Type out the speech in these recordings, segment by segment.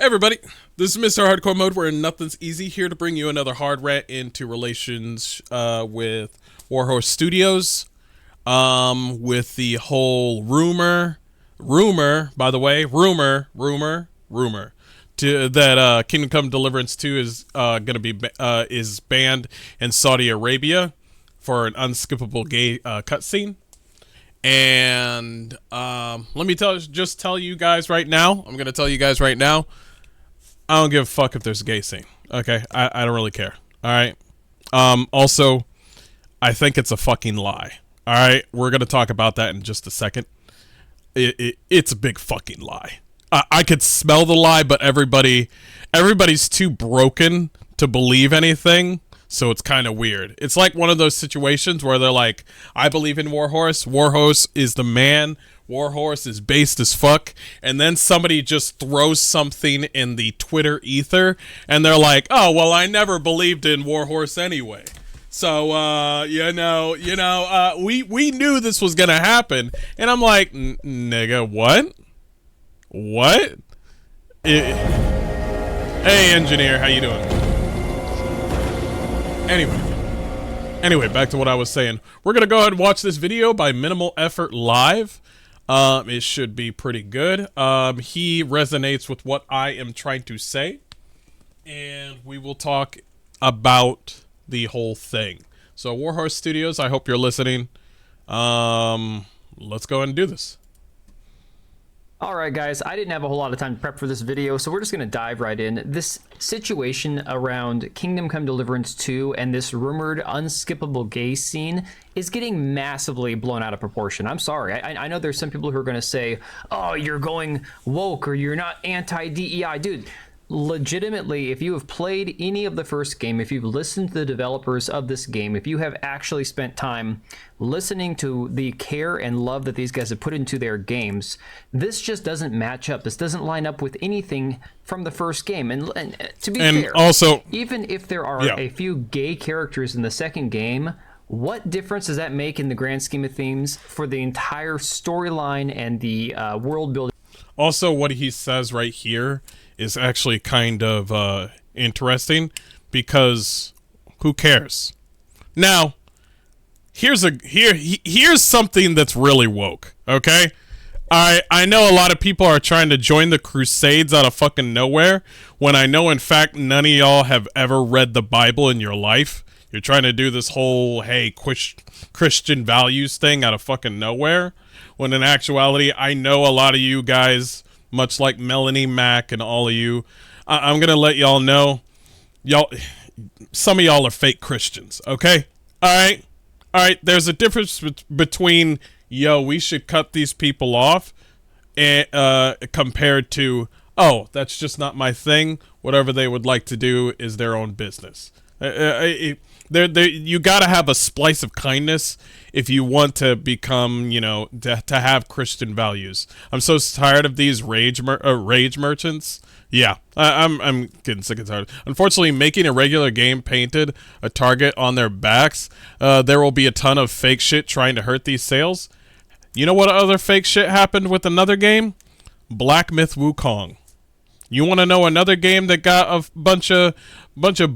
Everybody, this is Mr. Hardcore Mode, where nothing's easy, here to bring you another hard rant into relations with Warhorse Studios, with the whole rumor, by the way, rumor, that Kingdom Come Deliverance 2 is gonna be is banned in Saudi Arabia for an unskippable gay cutscene. And let me tell you guys right now. I'm gonna tell you guys right now. I don't give a fuck if there's a gay scene. Okay, I don't really care. All right. Also, I think it's a fucking lie. All right, we're gonna talk about that in just a second. It's a big fucking lie. I could smell the lie, but everybody's too broken to believe anything. So it's kind of weird. It's like one of those situations where they're like, I believe in Warhorse. Warhorse is the man. Warhorse is based as fuck. And then somebody just throws something in the Twitter ether. And they're like, oh, well, I never believed in Warhorse anyway. So, we knew this was going to happen. And I'm like, nigga, what? What? Hey, engineer, how you doing? Anyway, back to what I was saying. We're going to go ahead and watch this video by Minimal Effort Live. It should be pretty good. He resonates with what I am trying to say. And we will talk about the whole thing. So, Warhorse Studios, I hope you're listening. Let's go ahead and do this. Alright guys, I didn't have a whole lot of time to prep for this video, so we're just going to dive right in. This situation around Kingdom Come Deliverance 2 and this rumored unskippable gay scene is getting massively blown out of proportion. I'm sorry. I know there's some people who are going to say, oh, you're going woke or you're not anti-DEI. Dude, legitimately, if you have played any of the first game, if you've listened to the developers of this game, if you have actually spent time listening to the care and love that these guys have put into their games, this just doesn't match up. This doesn't line up with anything from the first game. And to be fair, also, even if there are a few gay characters in the second game, what difference does that make in the grand scheme of things for the entire storyline and the world building? Also, what he says right here is actually kind of interesting, because who cares? Now, here's something that's really woke, okay? I know a lot of people are trying to join the Crusades out of fucking nowhere, when I know in fact none of y'all have ever read the Bible in your life. You're trying to do this whole, hey, Christian values thing out of fucking nowhere, when in actuality, I know a lot of you guys, much like Melanie Mack and all of you, I'm gonna let y'all know, some of y'all are fake Christians, okay? All right, there's a difference between, we should cut these people off, and compared to, oh, that's just not my thing, whatever they would like to do is their own business. You gotta have a splice of kindness if you want to become, to have Christian values. I'm so tired of these rage merchants. Yeah, I'm getting sick and tired. Unfortunately, making a regular game painted a target on their backs, there will be a ton of fake shit trying to hurt these sales. You know what other fake shit happened with another game? Black Myth Wukong. You want to know another game that got a bunch of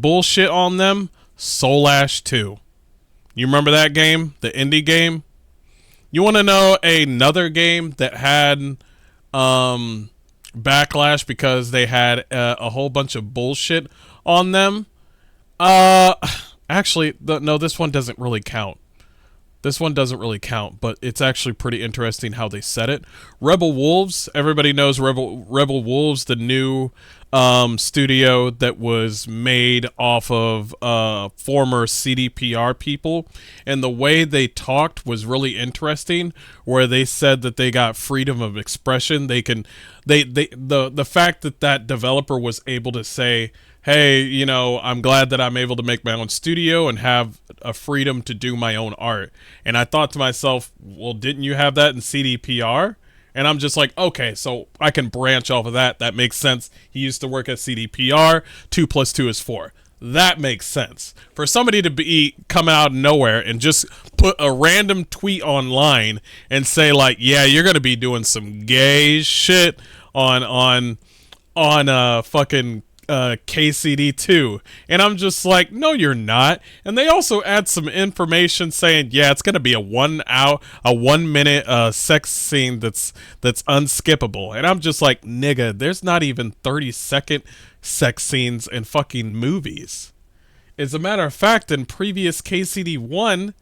bullshit on them? Soul Ash 2. You remember that game? The indie game? You want to know another game that had backlash because they had a whole bunch of bullshit on them? Actually, no, this one doesn't really count. This one doesn't really count, but it's actually pretty interesting how they said it. Rebel Wolves, everybody knows Rebel Wolves, the new studio that was made off of former CDPR people, and the way they talked was really interesting, where they said that they got freedom of expression. The fact that developer was able to say, hey, I'm glad that I'm able to make my own studio and have a freedom to do my own art. And I thought to myself, well, didn't you have that in CDPR? And I'm just like, okay, so I can branch off of that. That makes sense. He used to work at CDPR. 2 + 2 is 4. That makes sense. For somebody to come out of nowhere and just put a random tweet online and say, like, yeah, you're going to be doing some gay shit on on fucking KCD2, and I'm just like, no, you're not. And they also add some information saying, yeah, it's gonna be a 1 minute sex scene that's unskippable, and I'm just like, nigga, there's not even 30-second sex scenes in fucking movies. As a matter of fact, in previous KCD1,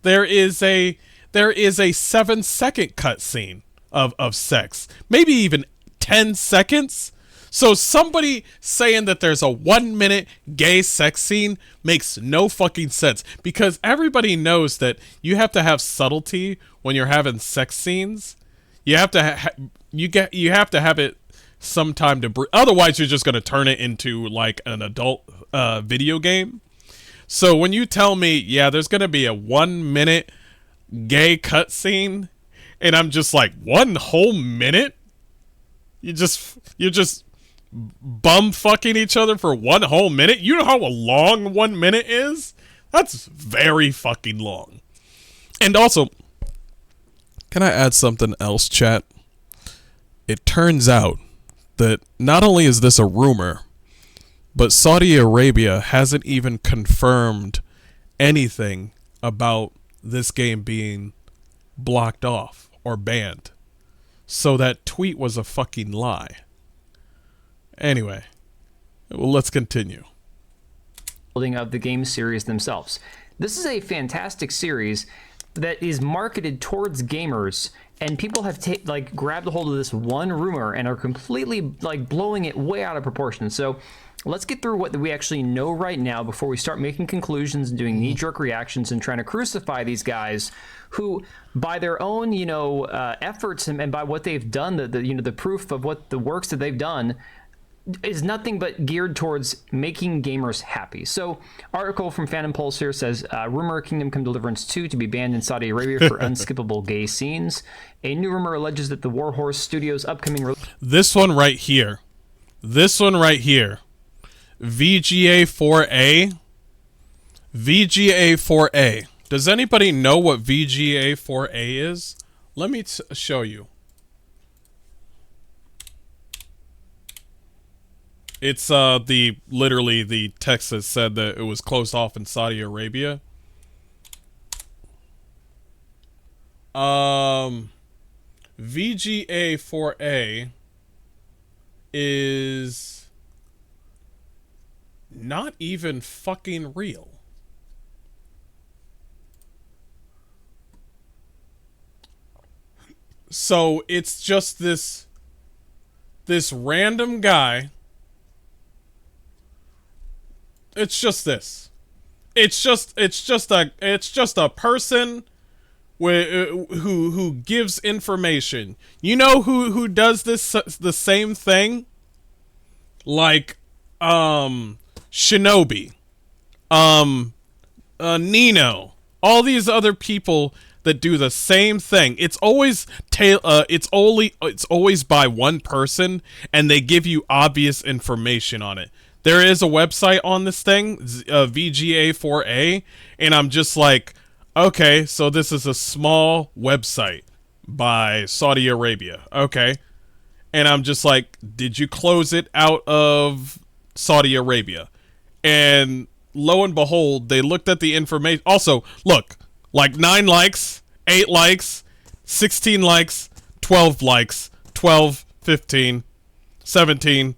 there is a 7-second cutscene of sex, maybe even 10 seconds. So somebody saying that there's a 1 minute gay sex scene makes no fucking sense, because everybody knows that you have to have subtlety when you're having sex scenes. You have to you have to have it some time to otherwise you're just going to turn it into like an adult video game. So when you tell me, yeah, there's going to be a 1 minute gay cutscene, and I'm just like, 1 whole minute? You're just bum fucking each other for 1 whole minute? You know how long 1 minute is? That's very fucking long. And also, can I add something else, chat? It turns out that not only is this a rumor, but Saudi Arabia hasn't even confirmed anything about this game being blocked off or banned. So that tweet was a fucking lie. Anyway, well, let's continue. Building of the game series themselves. This is a fantastic series that is marketed towards gamers, and people have grabbed a hold of this one rumor and are completely blowing it way out of proportion. So let's get through what we actually know right now before we start making conclusions and doing knee-jerk reactions and trying to crucify these guys who, by their own efforts and by what they've done, the proof of what the works that they've done is nothing but geared towards making gamers happy. So, article from Phantom Pulse here says, rumor Kingdom Come Deliverance 2 to be banned in Saudi Arabia for unskippable gay scenes. A new rumor alleges that the Warhorse Studios' upcoming... This one right here. VGA 4A. VGA 4A. Does anybody know what VGA 4A is? Let me show you. It's literally the text that said that it was closed off in Saudi Arabia. VGA 4A is not even fucking real. So it's just this random guy. It's just this. It's just a person who gives information. You know who does this the same thing? Like Shinobi, Nino, all these other people that do the same thing. It's always it's always by one person, and they give you obvious information on it. There is a website on this thing, VGA4A, and I'm just like, okay, so this is a small website by Saudi Arabia, okay? And I'm just like, did you close it out of Saudi Arabia? And lo and behold, they looked at the information. Also, look, like 9 likes, 8 likes, 16 likes, 12 likes, 12, 15, 17.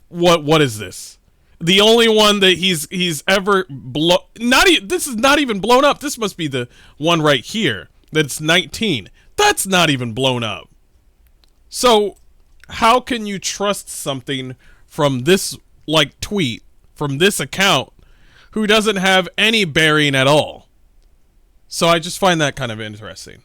What is this? The only one that he's ever this is not even blown up. This must be the one right here. That's 19. That's not even blown up. So how can you trust something from this tweet from this account who doesn't have any bearing at all? So I just find that kind of interesting.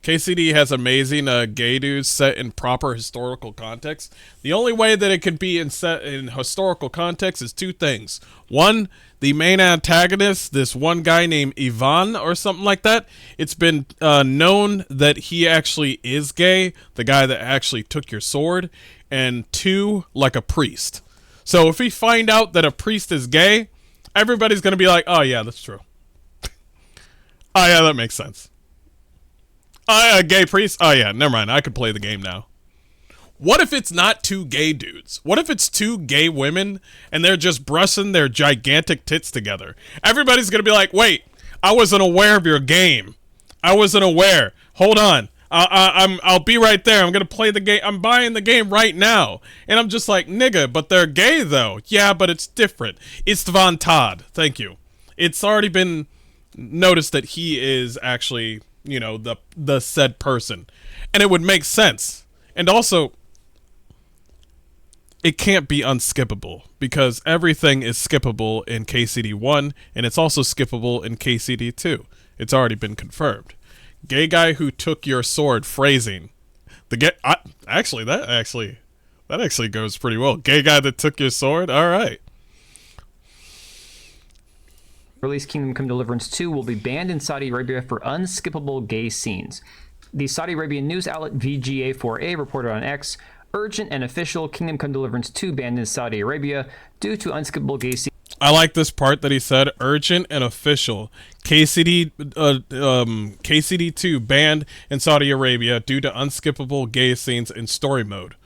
KCD has amazing gay dudes set in proper historical context. The only way that it could be set in historical context is 2 things. One, the main antagonist, this one guy named Ivan or something like that, it's been known that he actually is gay, the guy that actually took your sword. And 2, like a priest. So if we find out that a priest is gay, everybody's going to be like, oh yeah, that's true. Oh yeah, that makes sense. A gay priest? Oh yeah, never mind. I could play the game now. What if it's not two gay dudes? What if it's two gay women and they're just brushing their gigantic tits together? Everybody's going to be like, wait, I wasn't aware of your game. I wasn't aware. Hold on. I'll be right there. I'm going to play the game. I'm buying the game right now. And I'm just like, nigga, but they're gay though. Yeah, but it's different. It's Von Todd. Thank you. It's already been noticed that he is actually, you know, the said person. And it would make sense. And also, it can't be unskippable because everything is skippable in KCD1 and it's also skippable in KCD2. It's already been confirmed. Gay guy who took your sword phrasing. That actually goes pretty well. Gay guy that took your sword. All right. Release Kingdom Come Deliverance 2 will be banned in Saudi Arabia for unskippable gay scenes. The Saudi Arabian news outlet VGA4A reported on X, urgent and official, Kingdom Come Deliverance 2 banned in Saudi Arabia due to unskippable gay scenes. I like this part that he said, urgent and official. KCD2 banned in Saudi Arabia due to unskippable gay scenes in story mode.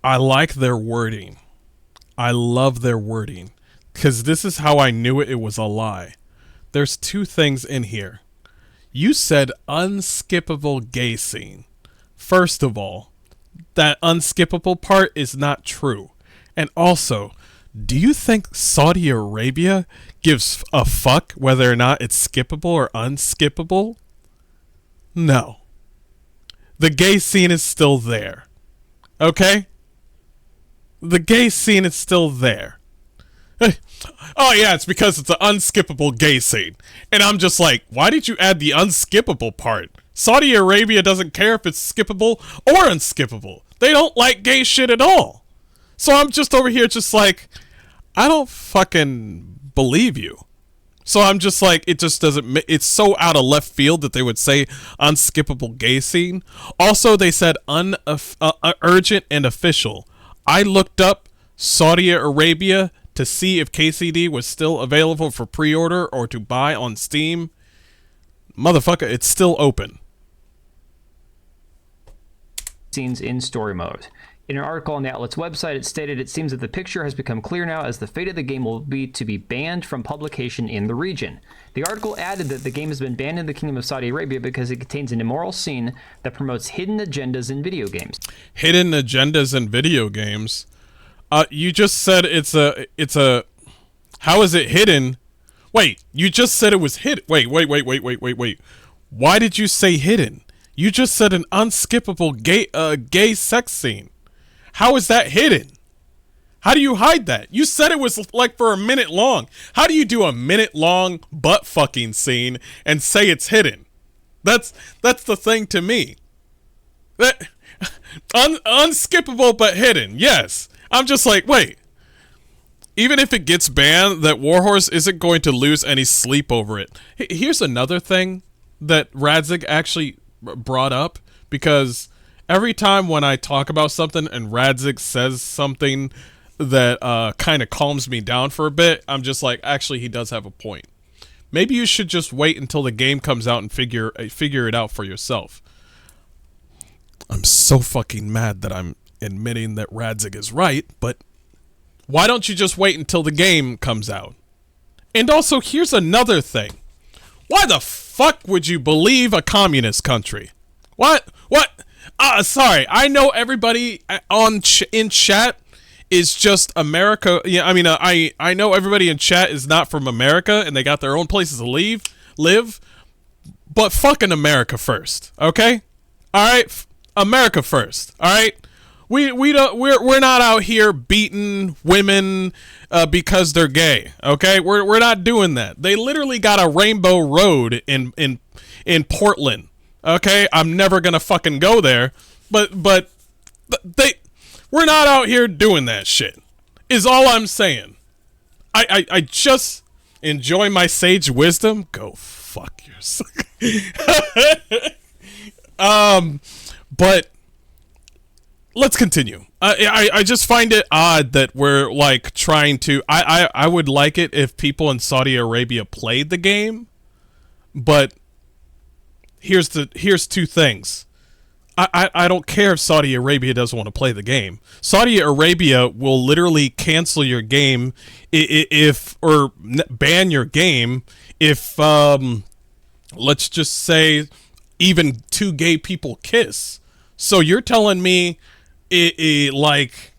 I like their wording. I love their wording. Because this is how I knew it was a lie. There's two things in here. You said unskippable gay scene. First of all, that unskippable part is not true. And also, do you think Saudi Arabia gives a fuck whether or not it's skippable or unskippable? No. The gay scene is still there. Okay? The gay scene is still there. Oh yeah, it's because it's an unskippable gay scene. And I'm just like, why did you add the unskippable part? Saudi Arabia doesn't care if it's skippable or unskippable. They don't like gay shit at all. So I'm just over here just like, I don't fucking believe you. So I'm just like, it just doesn't, it's so out of left field that they would say unskippable gay scene. Also, they said urgent and official. I looked up Saudi Arabia to see if KCD was still available for pre-order or to buy on Steam. Motherfucker, it's still open. Scenes in story mode. In an article on the outlet's website, it stated it seems that the picture has become clear now as the fate of the game will be to be banned from publication in the region. The article added that the game has been banned in the Kingdom of Saudi Arabia because it contains an immoral scene that promotes hidden agendas in video games. Hidden agendas in video games? You just said it's a, how is it hidden? Wait, you just said it was hidden. Wait. Why did you say hidden? You just said an unskippable gay sex scene. How is that hidden? How do you hide that? You said it was like for a minute long. How do you do a minute long butt fucking scene and say it's hidden? That's the thing to me. That unskippable but hidden. Yes. I'm just like, wait. Even if it gets banned, that Warhorse isn't going to lose any sleep over it. Here's another thing that Radzig actually brought up, because every time when I talk about something and Radzig says something that kind of calms me down for a bit, I'm just like, actually, he does have a point. Maybe you should just wait until the game comes out and figure it out for yourself. I'm so fucking mad that I'm admitting that Radzig is right, but why don't you just wait until the game comes out? And also, here's another thing. Why the fuck would you believe a communist country? What? Sorry, I know everybody in chat is just America. Yeah, I mean, I know everybody in chat is not from America and they got their own places to live, but fucking America first, okay? All right, America first, all right? We're not out here beating women because they're gay, okay? We're not doing that. They literally got a rainbow road in Portland, okay? I'm never gonna fucking go there, but we're not out here doing that shit. Is all I'm saying. I just enjoy my sage wisdom. Go fuck yourself. But let's continue. I just find it odd that we're like trying to. I would like it if people in Saudi Arabia played the game, but here's two things. I don't care if Saudi Arabia doesn't want to play the game. Saudi Arabia will literally cancel your game if or ban your game if let's just say even two gay people kiss. So you're telling me like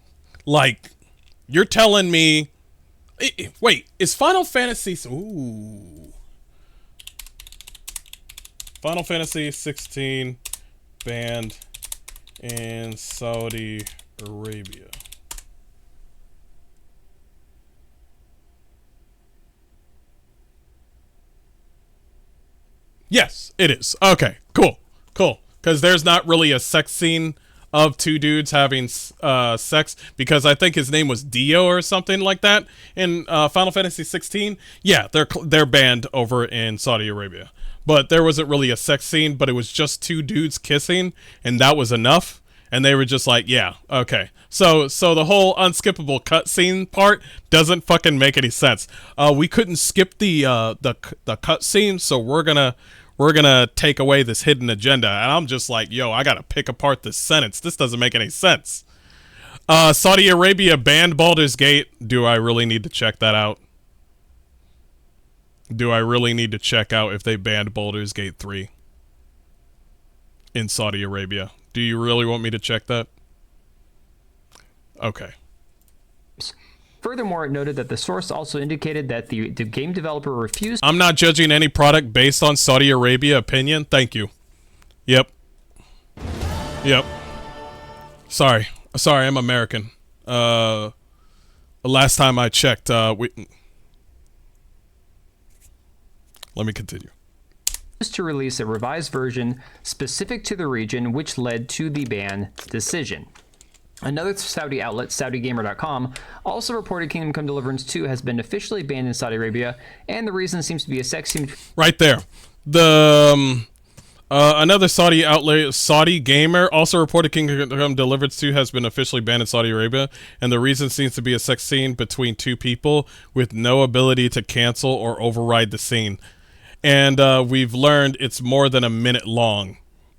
you're telling me wait, is Final Fantasy Final Fantasy 16 banned in Saudi Arabia? Yes, it is. Okay, cool. Because there's not really a sex scene of two dudes having sex, because I think his name was Dio or something like that in Final Fantasy 16. Yeah, they're banned over in Saudi Arabia. But there wasn't really a sex scene, but it was just two dudes kissing, and that was enough. And they were just like, yeah, okay. So the whole unskippable cutscene part doesn't fucking make any sense. We couldn't skip the cutscene, so we're gonna take away this hidden agenda. And I'm just like, yo, I gotta pick apart this sentence. This doesn't make any sense. Saudi Arabia banned Baldur's Gate. Do I really need to check that out? Do I really need to check out if they banned Baldur's Gate 3 in Saudi Arabia? Do you really want me to check that? Okay. Furthermore, it noted that the source also indicated that the game developer refused. I'm not judging any product based on Saudi Arabia opinion. Thank you. Yep. Sorry, I'm American. Last time I checked, let me continue. To release a revised version specific to the region, which led to the ban decision. Another Saudi outlet, SaudiGamer.com, also reported Kingdom Come Deliverance 2 has been officially banned in Saudi Arabia, and the reason seems to be a sex scene. Right there. The another Saudi outlet, Saudi Gamer, also reported Kingdom Come Deliverance 2 has been officially banned in Saudi Arabia, and the reason seems to be a sex scene between two people with no ability to cancel or override the scene. And we've learned it's more than a minute long.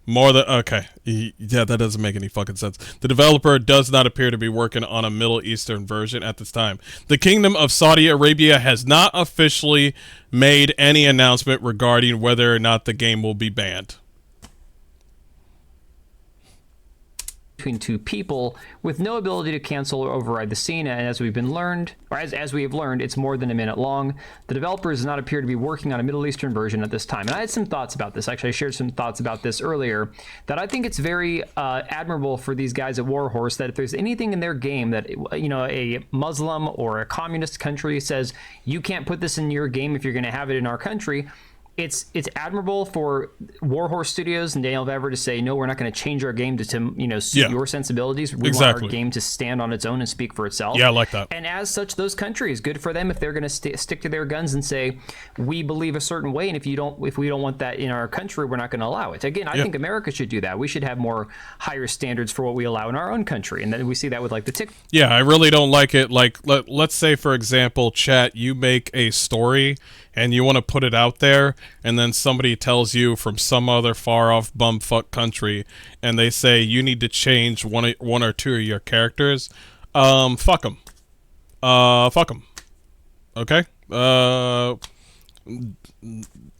Okay. Yeah, that doesn't make any fucking sense. The developer does not appear to be working on a Middle Eastern version at this time. The Kingdom of Saudi Arabia has not officially made any announcement regarding whether or not the game will be banned. Between two people with no ability to cancel or override the scene, and as we have learned, it's more than a minute long. The developer does not appear to be working on a Middle Eastern version at this time. And I had some thoughts about this. Actually, I shared some thoughts about this earlier, that I think it's very admirable for these guys at Warhorse that if there's anything in their game that, you know, a Muslim or a communist country says, you can't put this in your game if you're going to have it in our country, it's admirable for Warhorse Studios and Daniel Vever to say, no, we're not going to change our game to suit your sensibilities. We want our game to stand on its own and speak for itself. Yeah, I like that. And as such, those countries, good for them if they're going to stick to their guns and say, we believe a certain way, and if we don't want that in our country, we're not going to allow it. Again, I think America should do that. We should have more higher standards for what we allow in our own country, and then we see that with like the tick. Yeah, I really don't like it. Like, let's say, for example, chat, you make a story and you want to put it out there, and then somebody tells you from some other far-off bumfuck country, and they say you need to change one or two of your characters, fuck them. Fuck them. Okay?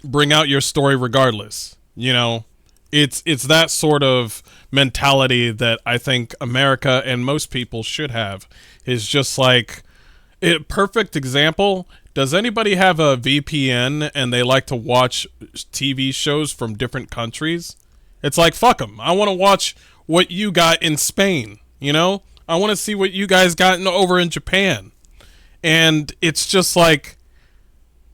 Bring out your story regardless. You know? It's that sort of mentality that I think America and most people should have. Is just like, perfect example. Does anybody have a VPN and they like to watch TV shows from different countries? It's like, fuck them. I want to watch what you got in Spain, you know? I want to see what you guys got over in Japan. And it's just like,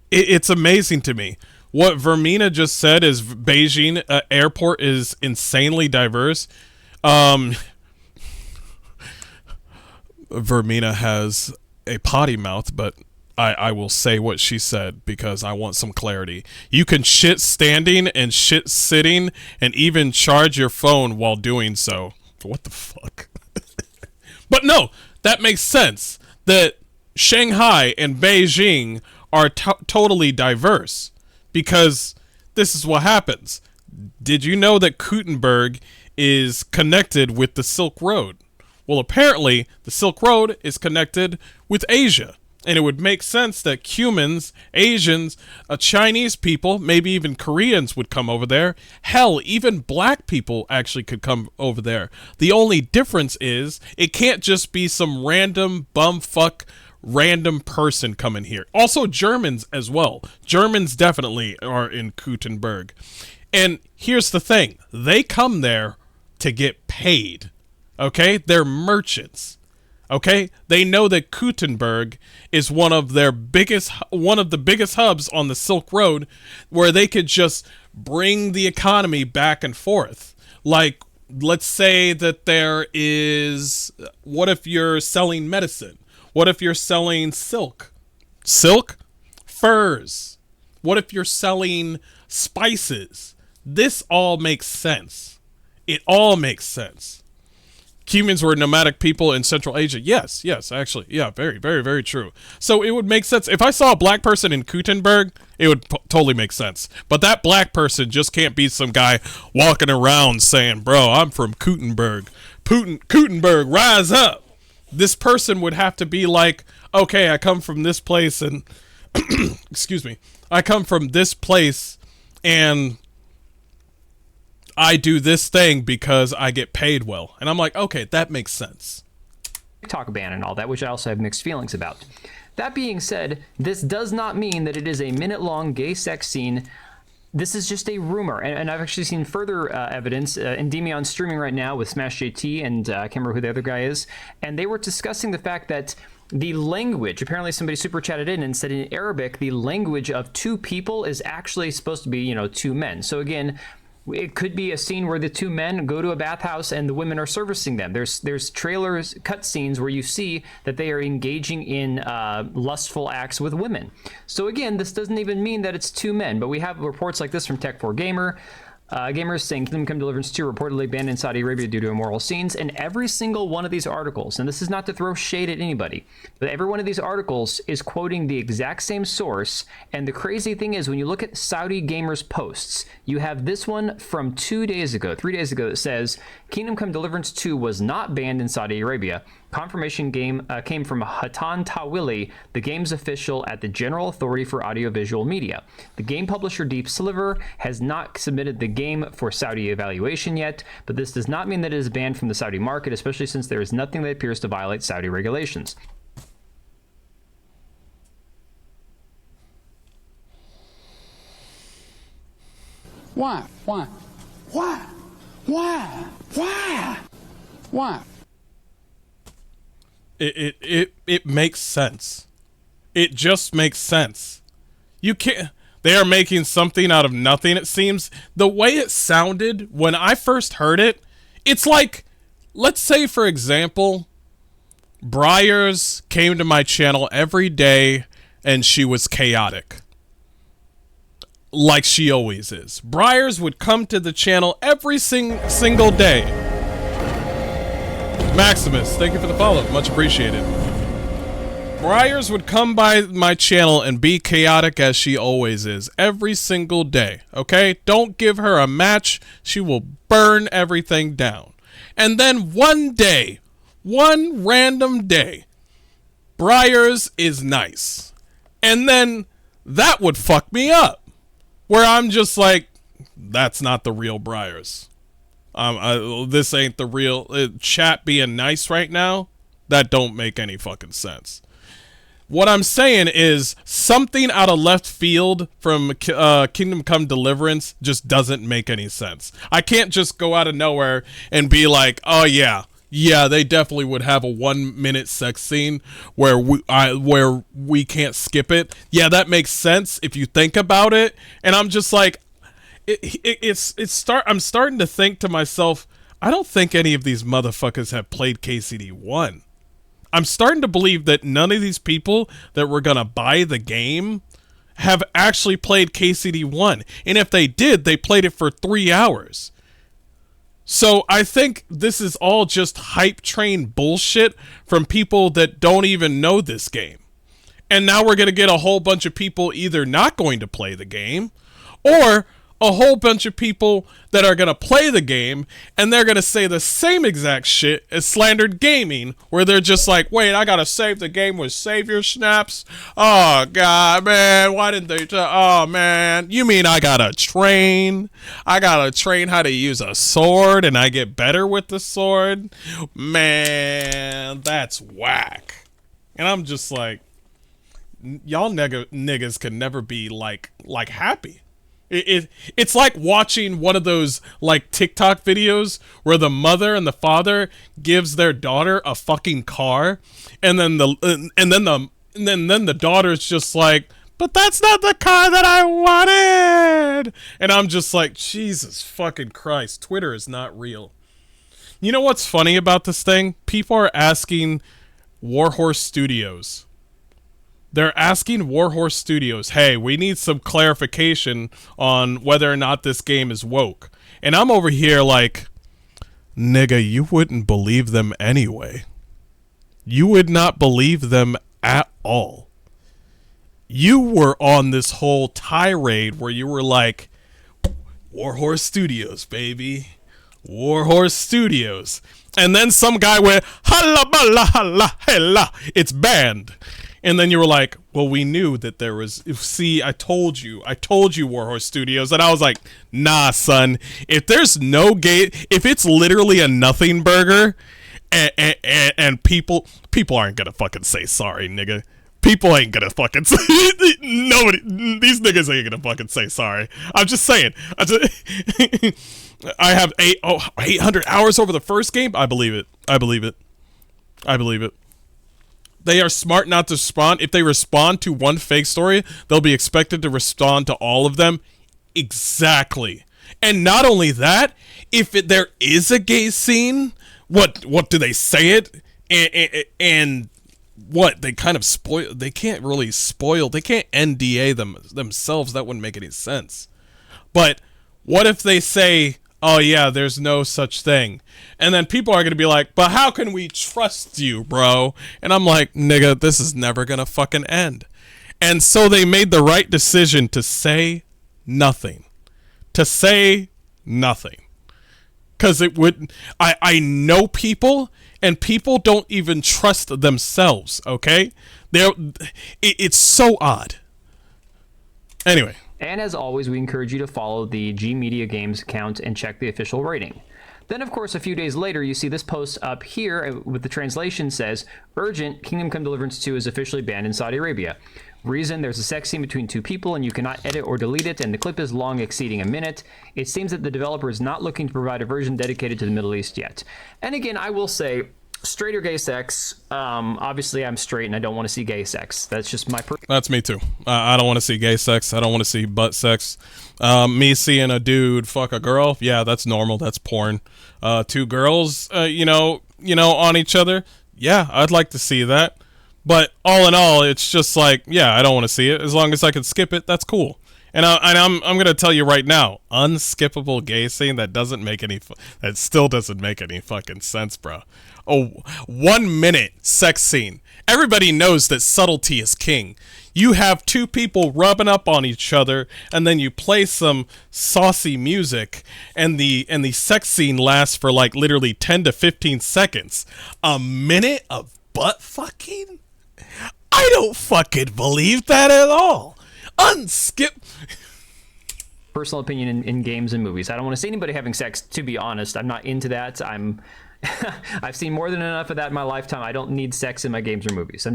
it's amazing to me. What Vermina just said is Beijing airport is insanely diverse. Vermina has a potty mouth, but I will say what she said because I want some clarity. You can shit standing and shit sitting and even charge your phone while doing so. What the fuck? But no, that makes sense. That Shanghai and Beijing are totally diverse because this is what happens. Did you know that Gutenberg is connected with the Silk Road. Well, apparently, the Silk Road is connected with Asia. And it would make sense that Cumans, Asians, Chinese people, maybe even Koreans would come over there. Hell, even black people actually could come over there. The only difference is it can't just be some random bumfuck random person coming here. Also, Germans as well. Germans definitely are in Gutenberg. And here's the thing. They come there to get paid. Okay? They're merchants. Okay, they know that Gutenberg is one of the biggest hubs on the Silk Road, where they could just bring the economy back and forth. Like, let's say that there is, what if you're selling medicine? What if you're selling silk? Silk? Furs. What if you're selling spices? This all makes sense. It all makes sense. Humans were nomadic people in Central Asia. Yes, actually. Yeah, very, very, very true. So it would make sense. If I saw a black person in Gutenberg, it would totally make sense. But that black person just can't be some guy walking around saying, bro, I'm from Gutenberg. Gutenberg, rise up. This person would have to be like, okay, I come from this place and, excuse me, I come from this place and I do this thing because I get paid well. And I'm like, okay, that makes sense. TikTok ban and all that, which I also have mixed feelings about. That being said, this does not mean that it is a minute-long gay sex scene. This is just a rumor, and I've actually seen further evidence. Endemion's streaming right now with Smash JT, and I can't remember who the other guy is, and they were discussing the fact that the language, apparently somebody super chatted in and said in Arabic, the language of two people is actually supposed to be, you know, two men. So again, it could be a scene where the two men go to a bathhouse and the women are servicing them. There's trailers, cut scenes where you see that they are engaging in lustful acts with women. So again, this doesn't even mean that it's two men, but we have reports like this from Tech4Gamer. Gamers saying Kingdom Come Deliverance 2 reportedly banned in Saudi Arabia due to immoral scenes. And every single one of these articles, and this is not to throw shade at anybody, but every one of these articles is quoting the exact same source. And the crazy thing is, when you look at Saudi Gamers posts, you have this one from 3 days ago, that says Kingdom Come Deliverance 2 was not banned in Saudi Arabia. Confirmation came from Hatan Tawili, the game's official at the General Authority for Audiovisual Media. The game publisher Deep Sliver has not submitted the game for Saudi evaluation yet, but this does not mean that it is banned from the Saudi market, especially since there is nothing that appears to violate Saudi regulations. Why? It makes sense. It just makes sense. You can't. They are making something out of nothing, it seems. The way it sounded when I first heard it, it's like, let's say, for example, Briars came to my channel every day and she was chaotic. Like she always is. Briars would come to the channel every single day. Maximus, thank you for the follow. Much appreciated. Briars would come by my channel and be chaotic as she always is, every single day, okay? Don't give her a match. She will burn everything down. And then one day, one random day, Briars is nice. And then that would fuck me up. Where I'm just like, that's not the real Briars. This ain't the real chat being nice right now. That don't make any fucking sense. What I'm saying is something out of left field from Kingdom Come Deliverance just doesn't make any sense. I can't just go out of nowhere and be like, oh yeah, they definitely would have a 1 minute sex scene where we can't skip it. Yeah, that makes sense if you think about it. And I'm just like, I'm starting to think to myself, I don't think any of these motherfuckers have played KCD 1. I'm starting to believe that none of these people that were gonna buy the game have actually played KCD 1. And if they did, they played it for 3 hours. So I think this is all just hype train bullshit from people that don't even know this game. And now we're gonna get a whole bunch of people either not going to play the game or a whole bunch of people that are going to play the game, and they're going to say the same exact shit as Slandered Gaming, where they're just like, wait, I got to save the game with savior snaps? Oh, God, man, why didn't they... oh, man, you mean I got to train? I got to train how to use a sword, and I get better with the sword? Man, that's whack. And I'm just like, y'all niggas can never be, like happy. It's like watching one of those like TikTok videos where the mother and the father gives their daughter a fucking car, and then the daughter's just like, but that's not the car that I wanted. And I'm just like, Jesus fucking Christ, Twitter is not real. You know what's funny about this thing? People are asking Warhorse Studios. They're asking Warhorse Studios, hey, we need some clarification on whether or not this game is woke. And I'm over here like, nigga, you wouldn't believe them anyway. You would not believe them at all. You were on this whole tirade where you were like, Warhorse Studios, baby. Warhorse Studios. And then some guy went, hala bala hala hella, it's banned. And then you were like, well, we knew that there was... See, I told you, Warhorse Studios. And I was like, nah, son. If there's no gay... If it's literally a nothing burger, and people aren't gonna fucking say sorry, nigga. People ain't gonna fucking say... Nobody... These niggas ain't gonna fucking say sorry. I'm just saying. I have 800 hours over the first game? I believe it. I believe it. They are smart not to respond. If they respond to one fake story, they'll be expected to respond to all of them. Exactly. And not only that, if there is a gay scene, what do they say it? And what? They kind of spoil. They can't really spoil. They can't NDA themselves. That wouldn't make any sense. But what if they say, oh yeah, there's no such thing? And then people are going to be like, but how can we trust you, bro? And I'm like, nigga, this is never going to fucking end. And so they made the right decision to say nothing. Because it would... I know people, and people don't even trust themselves, okay? It's so odd. Anyway. And as always, we encourage you to follow the G Media Games account and check the official rating. Then, of course, a few days later, you see this post up here with the translation says, urgent, Kingdom Come Deliverance 2 is officially banned in Saudi Arabia. Reason, there's a sex scene between two people and you cannot edit or delete it, and the clip is long, exceeding a minute. It seems that the developer is not looking to provide a version dedicated to the Middle East yet. And again, I will say, straight or gay sex, obviously I'm straight and I don't want to see gay sex. That's just my... That's me too. I don't want to see gay sex. I don't want to see butt sex. Me seeing a dude fuck a girl, yeah, that's normal. That's porn. Two girls, you know, on each other, yeah, I'd like to see that. But all in all, it's just like, yeah, I don't want to see it. As long as I can skip it, that's cool. And I'm gonna tell you right now, unskippable gay scene that still doesn't make any fucking sense, bro. Oh, 1 minute sex scene. Everybody knows that subtlety is king. You have two people rubbing up on each other, and then you play some saucy music, and the sex scene lasts for like literally 10 to 15 seconds. A minute of butt fucking? I don't fucking believe that at all. Personal opinion in games and movies. I don't want to see anybody having sex, to be honest. I'm not into that. I've seen more than enough of that in my lifetime. I don't need sex in my games or movies.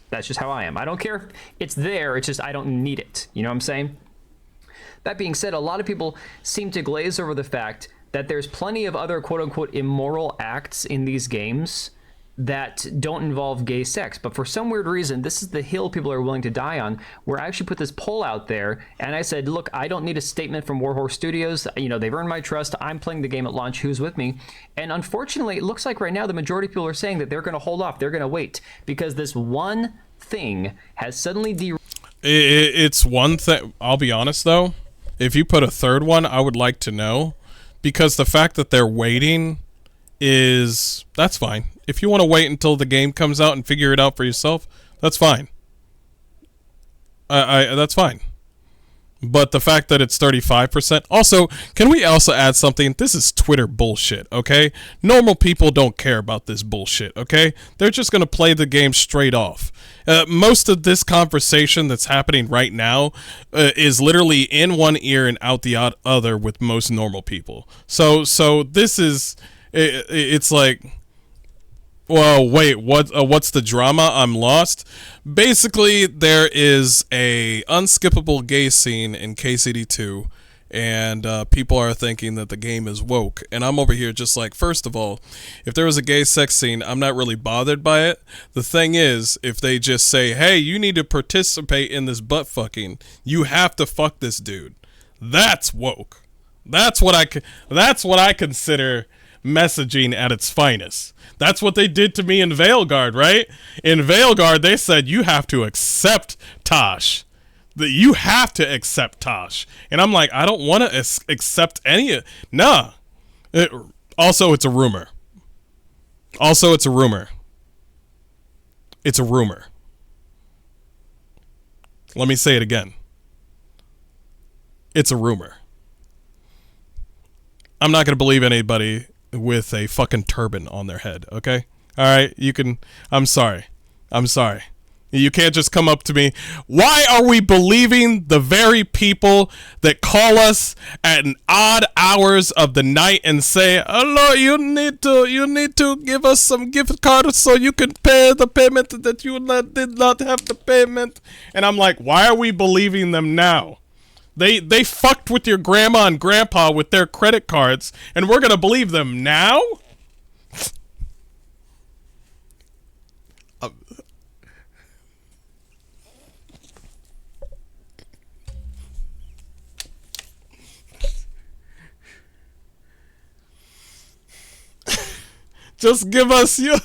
That's just how I am. I don't care if it's there, it's just I don't need it. You know what I'm saying? That being said, a lot of people seem to glaze over the fact that there's plenty of other quote-unquote immoral acts in these games that don't involve gay sex. But for some weird reason, this is the hill people are willing to die on, where I actually put this poll out there, and I said, look, I don't need a statement from Warhorse Studios. You know, they've earned my trust. I'm playing the game at launch. Who's with me? And unfortunately, it looks like right now the majority of people are saying that they're going to hold off. They're going to wait, because this one thing has suddenly It's one thing. I'll be honest, though. If you put a third one, I would like to know, because the fact that they're waiting that's fine. If you want to wait until the game comes out and figure it out for yourself, that's fine. That's fine. But the fact that it's 35%. Also, can we also add something? This is Twitter bullshit, okay? Normal people don't care about this bullshit, okay? They're just going to play the game straight off. Most of this conversation that's happening right now is literally in one ear and out the other with most normal people. So this is, it's like, well, wait, what's the drama? I'm lost. Basically, there is a unskippable gay scene in KCD2, and people are thinking that the game is woke. And I'm over here just like, first of all, if there was a gay sex scene, I'm not really bothered by it. The thing is, if they just say, hey, you need to participate in this butt fucking, you have to fuck this dude. That's woke. That's what I consider messaging at its finest. That's what they did to me in Veilguard, right? In Veilguard, they said you have to accept Tosh. That you have to accept Tosh. And I'm like, I don't want to accept any. Nah. Also, it's a rumor. It's a rumor. Let me say it again. It's a rumor. I'm not going to believe anybody with a fucking turban on their head, okay? All right, you can. I'm sorry. You can't just come up to me. Why are we believing the very people that call us at odd hours of the night and say, "Hello, you need to give us some gift cards so you can pay the payment that you did not have the payment." And I'm like, why are we believing them now? They fucked with your grandma and grandpa with their credit cards, and we're gonna believe them now? Just give us your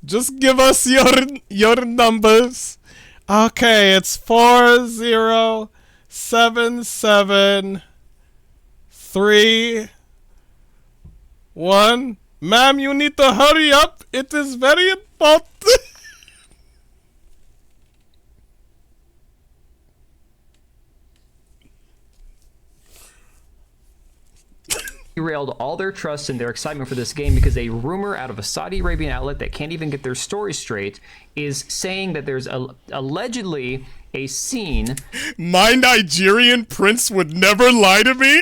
just give us your numbers. Okay, it's 4077331. Ma'am, you need to hurry up. It is very important. Derailed all their trust and their excitement for this game because a rumor out of a Saudi Arabian outlet that can't even get their story straight is saying that there's allegedly a scene. My Nigerian prince would never lie to me.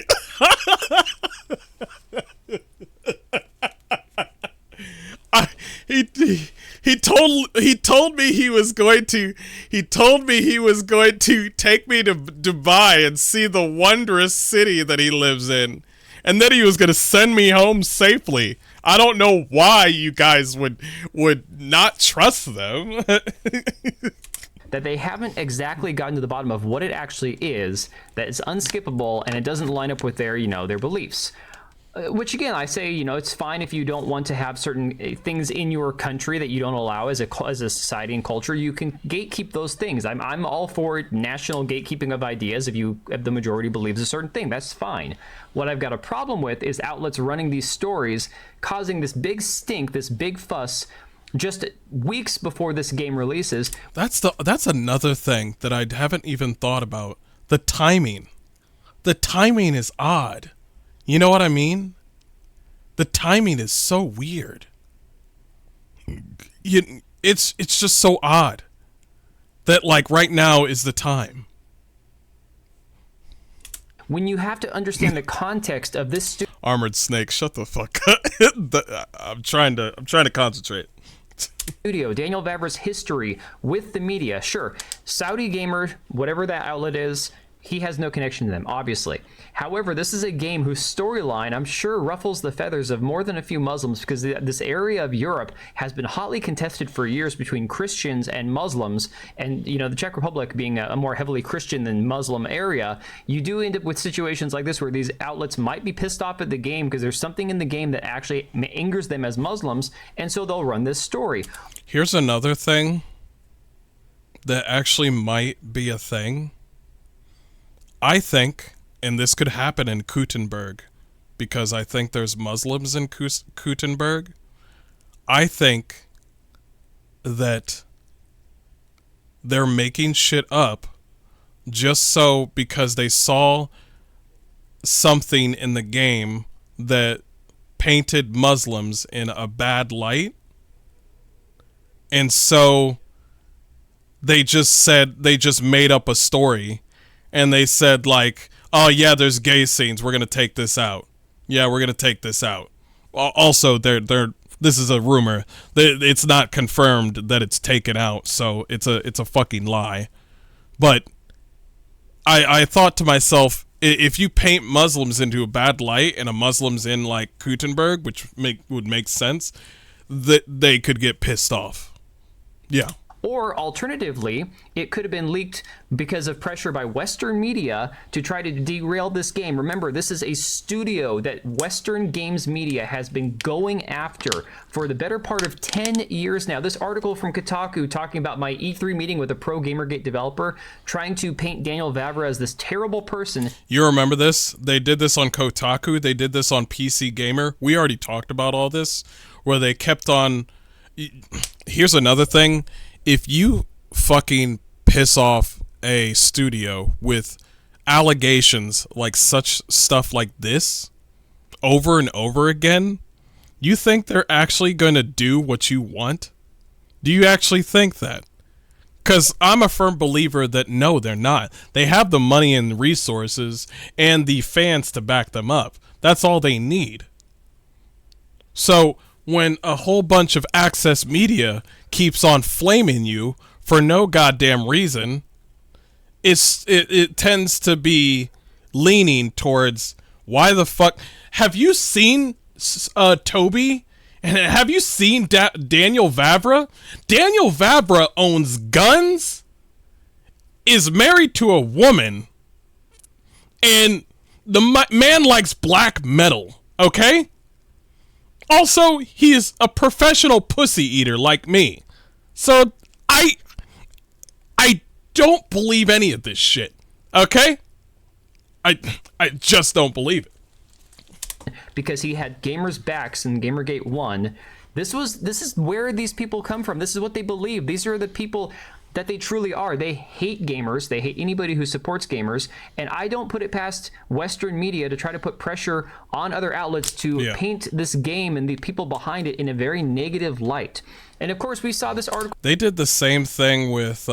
He told me he was going to take me to Dubai and see the wondrous city that he lives in. And then he was going to send me home safely. I don't know why you guys would not trust them. That they haven't exactly gotten to the bottom of what it actually is, that it's unskippable, and it doesn't line up with their, their beliefs. Which again, I say, it's fine if you don't want to have certain things in your country that you don't allow as a society and culture. You can gatekeep those things. I'm all for national gatekeeping of ideas. If the majority believes a certain thing, that's fine. What I've got a problem with is outlets running these stories, causing this big stink, this big fuss, just weeks before this game releases. That's another thing that I haven't even thought about. The timing. The timing is odd. You know what I mean? The timing is so weird. It's just so odd that like right now is the time. When you have to understand the context of this Armored Snake, shut the fuck up. I'm trying to concentrate. Studio, Daniel Vavra's history with the media. Sure, Saudi gamer, whatever that outlet is, he has no connection to them, obviously. However, this is a game whose storyline, I'm sure, ruffles the feathers of more than a few Muslims, because this area of Europe has been hotly contested for years between Christians and Muslims. And, the Czech Republic being a more heavily Christian than Muslim area, you do end up with situations like this where these outlets might be pissed off at the game because there's something in the game that actually angers them as Muslims, and so they'll run this story. Here's another thing that actually might be a thing. I think, and this could happen in Kuttenberg, because I think there's Muslims in Kuttenberg. I think that they're making shit up just so because they saw something in the game that painted Muslims in a bad light. And so they just made up a story, and they said like, oh yeah, there's gay scenes, we're going to take this out. Yeah, we're going to take this out. Also, this is a rumor. It's not confirmed that it's taken out, so it's a fucking lie. But I thought to myself, if you paint Muslims into a bad light and a Muslim's in like Gutenberg, which would make sense, that they could get pissed off. Yeah. Or alternatively, it could have been leaked because of pressure by Western media to try to derail this game. Remember, this is a studio that Western games media has been going after for the better part of 10 years now. This article from Kotaku talking about my E3 meeting with a pro Gamergate developer trying to paint Daniel Vavra as this terrible person. You remember this? They did this on Kotaku. They did this on PC Gamer. We already talked about all this, where they kept on... Here's another thing. If you fucking piss off a studio with allegations like such stuff like this over and over again, you think they're actually going to do what you want? Do you actually think that? Because I'm a firm believer that no, they're not. They have the money and resources and the fans to back them up. That's all they need. So when a whole bunch of access media keeps on flaming you for no goddamn reason, it tends to be leaning towards, why the fuck... Have you seen Toby? And have you seen Daniel Vavra? Daniel Vavra owns guns, is married to a woman, and the man likes black metal, okay? Also, he is a professional pussy eater like me. So, I don't believe any of this shit. Okay? I just don't believe it. Because he had gamers' backs in Gamergate 1. This is where these people come from. This is what they believe. These are the people that they truly are. They hate gamers. They hate anybody who supports gamers. And I don't put it past Western media to try to put pressure on other outlets to paint this game and the people behind it in a very negative light. And of course, we saw this article. They did the same thing with...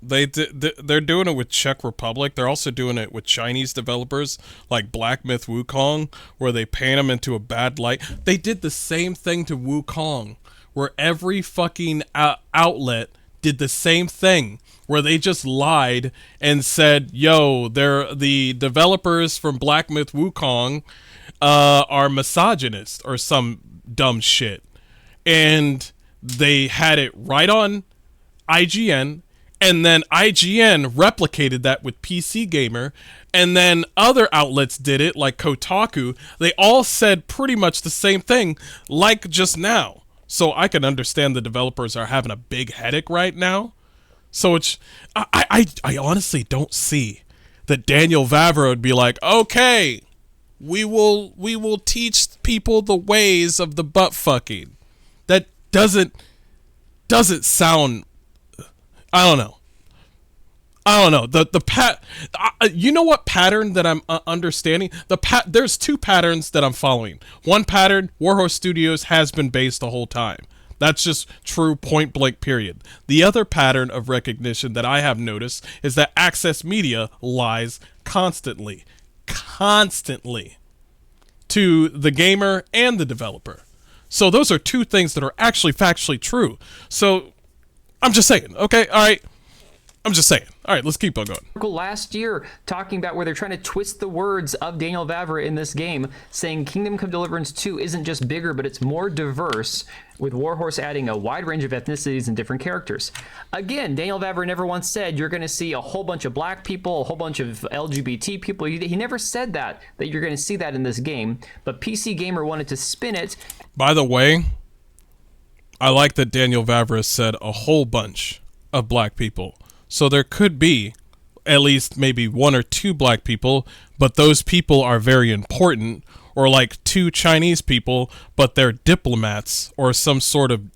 They're doing it with Czech Republic. They're also doing it with Chinese developers like Black Myth Wukong, where they paint them into a bad light. They did the same thing to Wukong, where every fucking outlet did the same thing, where they just lied and said, yo, the developers from Black Myth Wukong are misogynist or some dumb shit. And they had it right on IGN, and then IGN replicated that with PC Gamer, and then other outlets did it, like Kotaku. They all said pretty much the same thing, like just now. So I can understand the developers are having a big headache right now. So it's... I honestly don't see that Daniel Vavra would be like, okay, we will teach people the ways of the butt fucking. That doesn't sound... I don't know. You know what pattern that I'm understanding? There's two patterns that I'm following. One pattern, Warhorse Studios has been based the whole time. That's just true, point blank, period. The other pattern of recognition that I have noticed is that Access Media lies constantly to the gamer and the developer. So those are two things that are actually factually true. So I'm just saying, okay, all right. I'm just saying. All right, let's keep on going. Last year, talking about where they're trying to twist the words of Daniel Vavra in this game, saying Kingdom Come Deliverance 2 isn't just bigger, but it's more diverse, with Warhorse adding a wide range of ethnicities and different characters. Again, Daniel Vavra never once said you're going to see a whole bunch of black people, a whole bunch of LGBT people. He never said that you're going to see that in this game, but PC Gamer wanted to spin it. By the way, I like that Daniel Vavra said a whole bunch of black people. So there could be at least maybe one or two black people, but those people are very important, or like two Chinese people, but they're diplomats or some sort of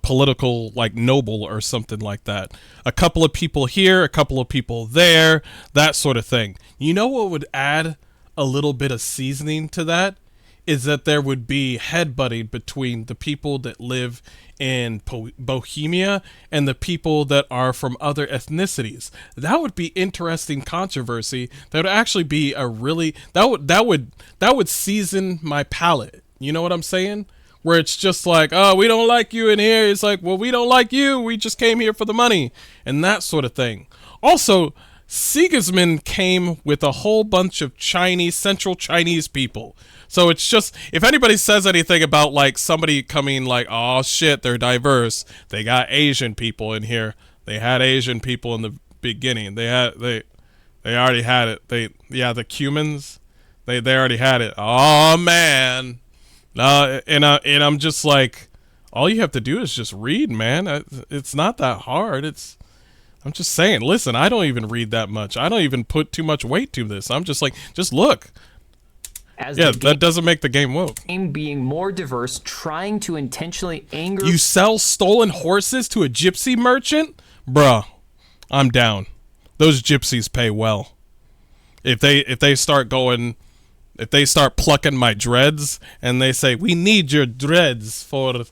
political like noble or something like that. A couple of people here, a couple of people there, that sort of thing. You know what would add a little bit of seasoning to that? Is that there would be headbutting between the people that live in Bohemia and the people that are from other ethnicities. That would be interesting controversy. That would actually be a really that would season my palate. You know what I'm saying? Where it's just like, oh, we don't like you in here. It's like, well, we don't like you. We just came here for the money and that sort of thing. Also, Sigismund came with a whole bunch of Central Chinese people. So it's just, if anybody says anything about like somebody coming like, oh shit, they're diverse. They got Asian people in here. They had Asian people in the beginning. They already had it. The Cumans, they already had it. Oh man. And I'm just like, all you have to do is just read, man. It's not that hard. I'm just saying, listen, I don't even read that much. I don't even put too much weight to this. I'm just like, just look. That doesn't make the game woke. Game being more diverse, trying to intentionally anger. You sell stolen horses to a gypsy merchant? Bruh, I'm down. Those gypsies pay well. If they start plucking my dreads and they say, we need your dreads for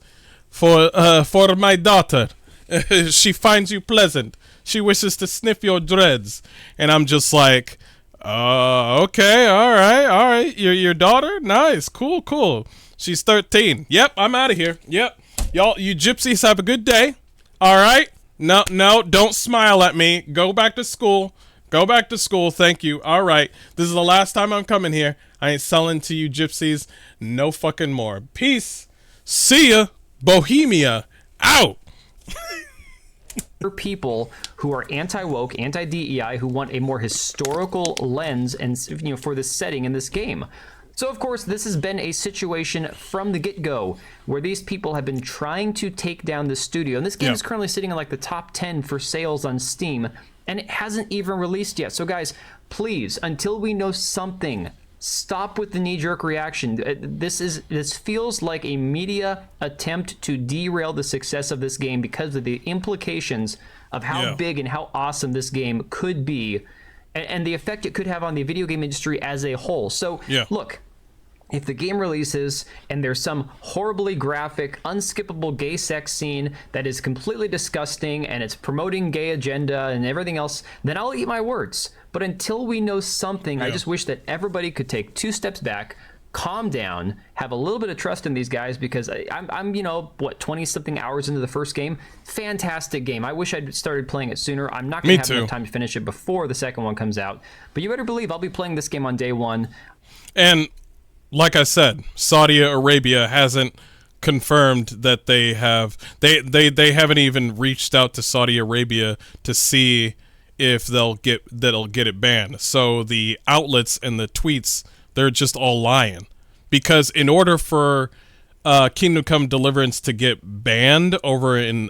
my daughter. She finds you pleasant. She wishes to sniff your dreads. And I'm just like, okay, all right. Your daughter? Nice, cool. She's 13. Yep, I'm out of here. Yep. Y'all, you gypsies have a good day. All right? No, don't smile at me. Go back to school. Thank you. All right. This is the last time I'm coming here. I ain't selling to you gypsies no fucking more. Peace. See ya. Bohemia. Out. People who are anti-woke, anti-DEI, who want a more historical lens and for this setting in this game. So of course this has been a situation from the get-go where these people have been trying to take down the studio, and this game is currently sitting in like the top 10 for sales on Steam, and it hasn't even released yet. So guys, please, until we know something, stop with the knee-jerk reaction. This feels like a media attempt to derail the success of this game because of the implications of how big and how awesome this game could be, and the effect it could have on the video game industry as a whole. So look, if the game releases and there's some horribly graphic, unskippable gay sex scene that is completely disgusting and it's promoting gay agenda and everything else, then I'll eat my words. But until we know something, I just wish that everybody could take 2 steps back, calm down, have a little bit of trust in these guys, because I'm 20-something hours into the first game. Fantastic game. I wish I'd started playing it sooner. I'm not going to have enough time to finish it before the second one comes out. But you better believe I'll be playing this game on day one. And like I said, Saudi Arabia hasn't confirmed that they have. They haven't even reached out to Saudi Arabia to see if they'll get it banned. So the outlets and the tweets, they're just all lying, because in order for Kingdom Come Deliverance to get banned over in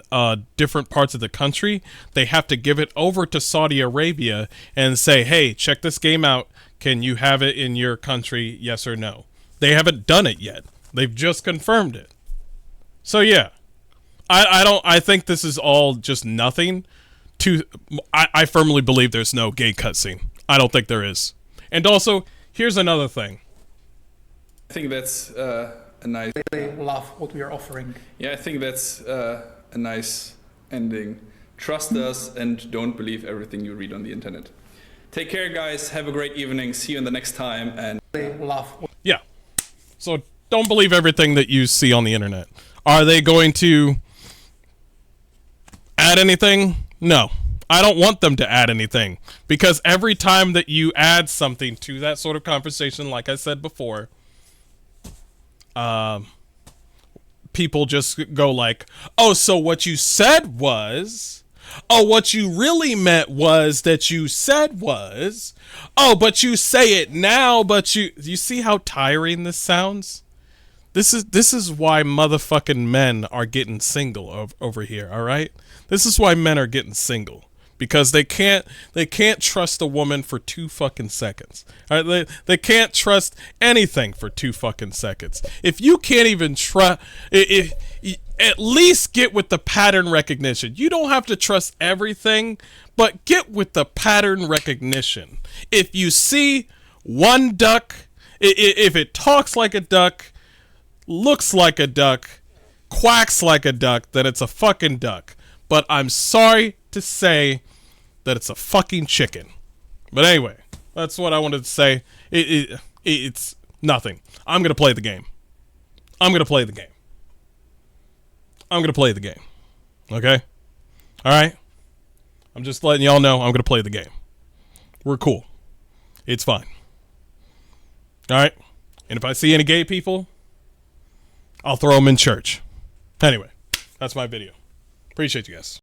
different parts of the country, they have to give it over to Saudi Arabia and say, hey, check this game out. Can you have it in your country? Yes or no? They haven't done it yet. They've just confirmed it. So yeah, I think this is all just nothing. I firmly believe there's no gay cutscene. I don't think there is. And also, here's another thing. I think that's a nice. Really love what we are offering. Yeah, I think that's a nice ending. Trust us and don't believe everything you read on the internet. Take care, guys. Have a great evening. See you in the next time. And yeah. So don't believe everything that you see on the internet. Are they going to add anything? No. I don't want them to add anything, because every time that you add something to that sort of conversation, like I said before, people just go like, oh, so what you said was, oh, what you really meant was that you said was, oh, but you say it now, but you see how tiring this sounds? This is why motherfucking men are getting single over here, all right? This is why men are getting single. because they can't trust a woman for 2 fucking seconds. All right, they can't trust anything for 2 fucking seconds. If you can't even trust, at least get with the pattern recognition. You don't have to trust everything, but get with the pattern recognition. If you see one duck, if it talks like a duck, looks like a duck, quacks like a duck, then it's a fucking duck. But I'm sorry to say that it's a fucking chicken. But anyway, that's what I wanted to say. It's nothing. I'm going to play the game. I'm going to play the game. I'm going to play the game. Okay? All right? I'm just letting y'all know I'm going to play the game. We're cool. It's fine. All right? And if I see any gay people, I'll throw them in church. Anyway, that's my video. Appreciate you guys.